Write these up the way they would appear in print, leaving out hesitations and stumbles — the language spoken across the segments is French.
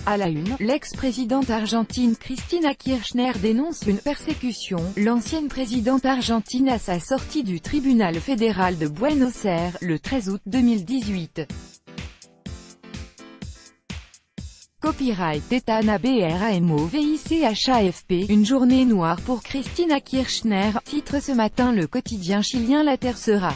À la une, l'ex-présidente argentine Cristina Kirchner dénonce une persécution. L'ancienne présidente argentine à sa sortie du tribunal fédéral de Buenos Aires, le 13 août 2018. Copyright Etana BRAMOVICHAFP, une journée noire pour Cristina Kirchner, titre ce matin le quotidien chilien La Tercera.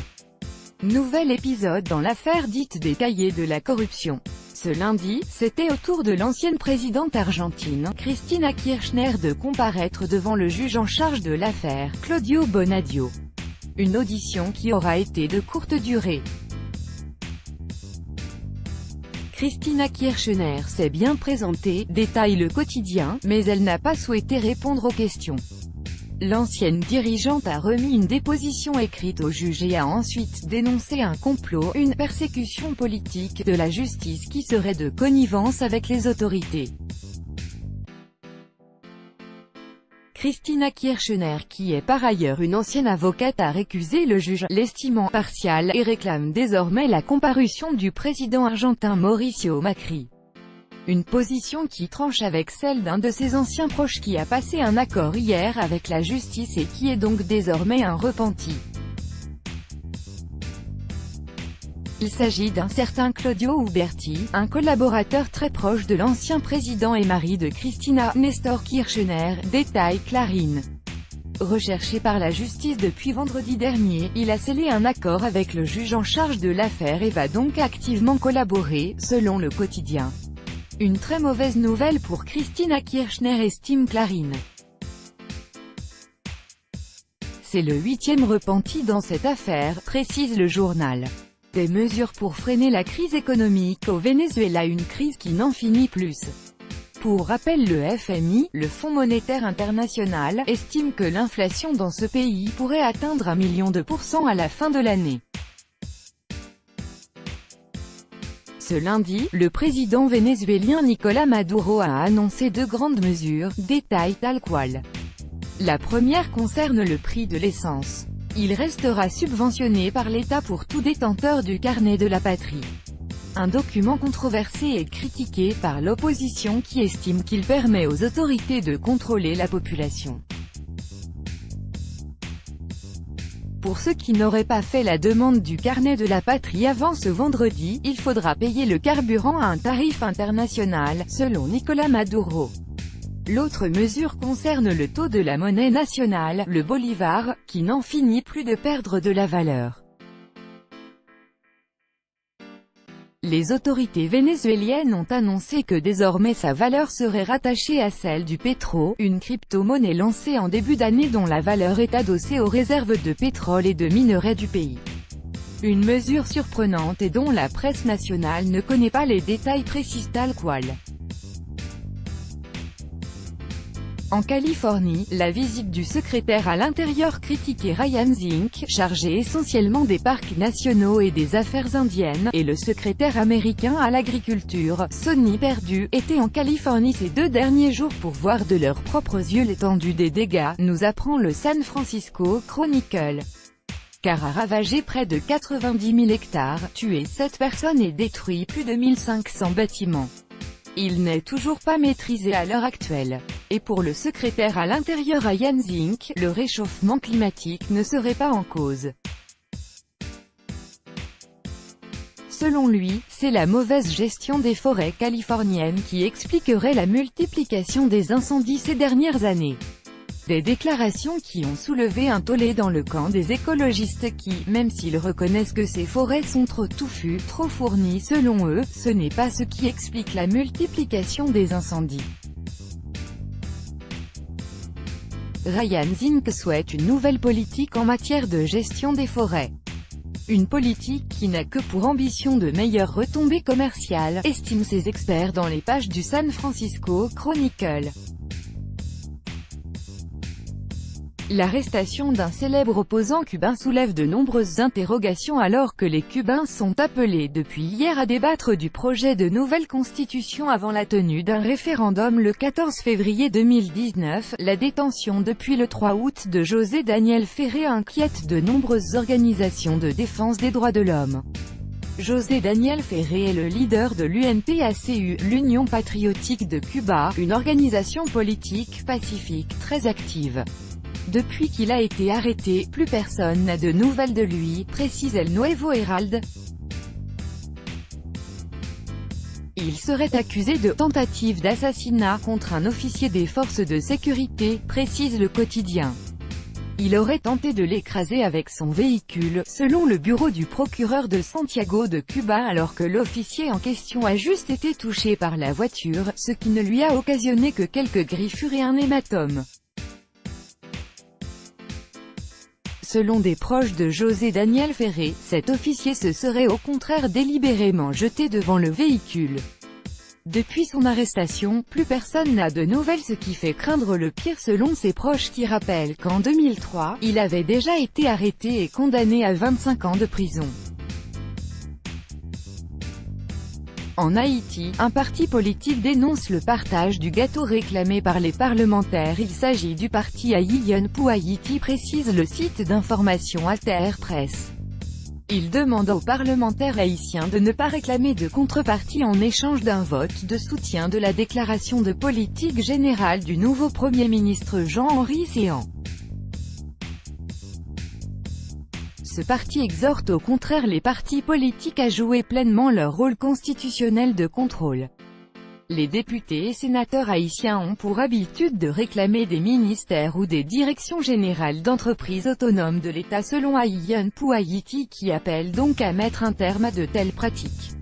Nouvel épisode dans l'affaire dite des cahiers de la corruption. Ce lundi, c'était au tour de l'ancienne présidente argentine, Cristina Kirchner de comparaître devant le juge en charge de l'affaire, Claudio Bonadio. Une audition qui aura été de courte durée. Cristina Kirchner s'est bien présentée, détaille le quotidien, mais elle n'a pas souhaité répondre aux questions. L'ancienne dirigeante a remis une déposition écrite au juge et a ensuite dénoncé un complot, une persécution politique, de la justice qui serait de connivence avec les autorités. Cristina Kirchner, qui est par ailleurs une ancienne avocate, a récusé le juge, l'estimant partial, et réclame désormais la comparution du président argentin Mauricio Macri. Une position qui tranche avec celle d'un de ses anciens proches qui a passé un accord hier avec la justice et qui est donc désormais un repenti. Il s'agit d'un certain Claudio Uberti, un collaborateur très proche de l'ancien président et mari de Cristina, Néstor Kirchner, détaille Clarín. Recherché par la justice depuis vendredi dernier, il a scellé un accord avec le juge en charge de l'affaire et va donc activement collaborer, selon le quotidien. Une très mauvaise nouvelle pour Cristina Kirchner, estime Clarín. C'est le 8e repenti dans cette affaire, précise le journal. Des mesures pour freiner la crise économique au Venezuela, une crise qui n'en finit plus. Pour rappel, le FMI, le Fonds monétaire international, estime que l'inflation dans ce pays pourrait atteindre 1 million de % à la fin de l'année. Ce lundi, le président vénézuélien Nicolás Maduro a annoncé 2 grandes mesures, détaille Tal Cual. La première concerne le prix de l'essence. Il restera subventionné par l'État pour tout détenteur du carnet de la patrie. Un document controversé et critiqué par l'opposition qui estime qu'il permet aux autorités de contrôler la population. Pour ceux qui n'auraient pas fait la demande du carnet de la patrie avant ce vendredi, il faudra payer le carburant à un tarif international, selon Nicolás Maduro. L'autre mesure concerne le taux de la monnaie nationale, le bolivar, qui n'en finit plus de perdre de la valeur. Les autorités vénézuéliennes ont annoncé que désormais sa valeur serait rattachée à celle du pétro, une crypto-monnaie lancée en début d'année dont la valeur est adossée aux réserves de pétrole et de minerais du pays. Une mesure surprenante et dont la presse nationale ne connaît pas les détails, précise Tal Cual. En Californie, la visite du secrétaire à l'Intérieur critiqué Ryan Zinke, chargé essentiellement des parcs nationaux et des affaires indiennes, et le secrétaire américain à l'agriculture, Sonny Perdue, étaient en Californie ces 2 derniers jours pour voir de leurs propres yeux l'étendue des dégâts, nous apprend le San Francisco Chronicle. Car a ravagé près de 90 000 hectares, tué 7 personnes et détruit plus de 1500 bâtiments. Il n'est toujours pas maîtrisé à l'heure actuelle. Et pour le secrétaire à l'Intérieur Ryan Zinke, le réchauffement climatique ne serait pas en cause. Selon lui, c'est la mauvaise gestion des forêts californiennes qui expliquerait la multiplication des incendies ces dernières années. Des déclarations qui ont soulevé un tollé dans le camp des écologistes qui, même s'ils reconnaissent que ces forêts sont trop touffues, trop fournies selon eux, ce n'est pas ce qui explique la multiplication des incendies. Ryan Zinke souhaite une nouvelle politique en matière de gestion des forêts. Une politique qui n'a que pour ambition de meilleures retombées commerciales, estiment ces experts dans les pages du San Francisco Chronicle. L'arrestation d'un célèbre opposant cubain soulève de nombreuses interrogations alors que les Cubains sont appelés depuis hier à débattre du projet de nouvelle constitution avant la tenue d'un référendum le 14 février 2019. La détention depuis le 3 août de José Daniel Ferré inquiète de nombreuses organisations de défense des droits de l'homme. José Daniel Ferré est le leader de l'UNPACU, l'Union patriotique de Cuba, une organisation politique pacifique très active. Depuis qu'il a été arrêté, plus personne n'a de nouvelles de lui, précise El Nuevo Herald. Il serait accusé de tentative d'assassinat contre un officier des forces de sécurité, précise le quotidien. Il aurait tenté de l'écraser avec son véhicule, selon le bureau du procureur de Santiago de Cuba, alors que l'officier en question a juste été touché par la voiture, ce qui ne lui a occasionné que quelques griffures et un hématome. Selon des proches de José Daniel Ferré, cet officier se serait au contraire délibérément jeté devant le véhicule. Depuis son arrestation, plus personne n'a de nouvelles, ce qui fait craindre le pire selon ses proches qui rappellent qu'en 2003, il avait déjà été arrêté et condamné à 25 ans de prison. En Haïti, un parti politique dénonce le partage du gâteau réclamé par les parlementaires. Il s'agit du parti Haïtien pour Haïti, précise le site d'information Alter Presse. Il demande aux parlementaires haïtiens de ne pas réclamer de contrepartie en échange d'un vote de soutien de la déclaration de politique générale du nouveau Premier ministre Jean-Henri Séan. Ce parti exhorte au contraire les partis politiques à jouer pleinement leur rôle constitutionnel de contrôle. Les députés et sénateurs haïtiens ont pour habitude de réclamer des ministères ou des directions générales d'entreprises autonomes de l'État selon Haïtien pour Haïti, qui appelle donc à mettre un terme à de telles pratiques.